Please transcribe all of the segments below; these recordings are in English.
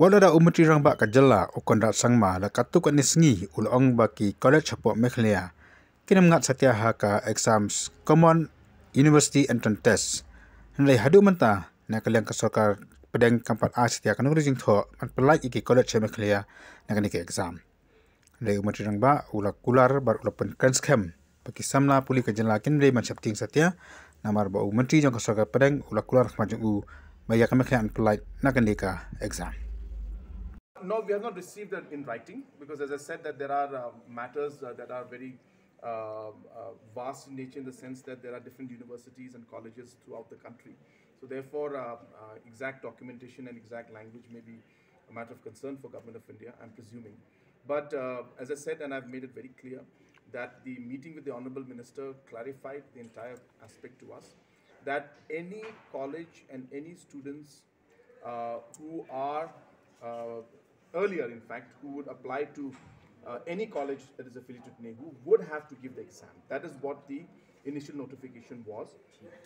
Wala da umutri rang ba ka Jylla o kondat Samla la katuk anisngi ulong baki college hapo mekhlea kinam ngat satya ha ka exams common university entrance test nlai Haduh Mynta na kalyang ka sarkar pedeng kampat a satya kanung rijing tho man pelai iki college mekhlea na kaniki exam nlai umutri rang ba ulak kular bar ulapan transcam baki Samla Pule ka Jylla kin man sapting satya namar ba umutri jong ka sarkar pedeng ulak kular khmajung u maya ka mekhlea an pelai na kanika exam. No, we have not received that in writing because, as I said, that there are matters that are very vast in nature in the sense that there are different universities and colleges throughout the country. So, therefore, exact documentation and exact language may be a matter of concern for Government of India, I'm presuming. But as I said, and I've made it very clear that the meeting with the Honorable Minister clarified the entire aspect to us that any college and any students who are earlier, in fact, who would apply to any college that is affiliated to NEHU would have to give the exam. That is what the initial notification was.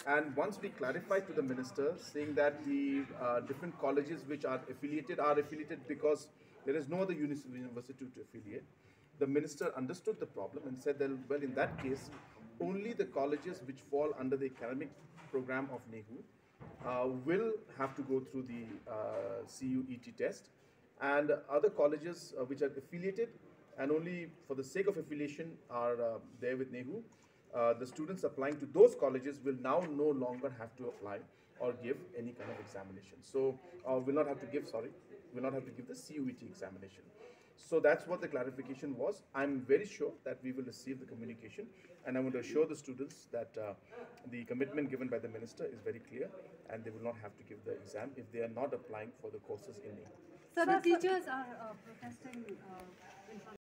And once we clarified to the minister, saying that the different colleges which are affiliated because there is no other university to affiliate, the minister understood the problem and said that, well, in that case, only the colleges which fall under the academic program of NEHU will have to go through the CUET test, and other colleges which are affiliated and only for the sake of affiliation are there with NEHU, the students applying to those colleges will now no longer have to apply or give any kind of examination. So will not have to give the CUET examination. So that's what the clarification was. I'm very sure that we will receive the communication, and I want to assure the students that the commitment given by the minister is very clear, and they will not have to give the exam if they are not applying for the courses in NEHU. So the teachers are protesting in front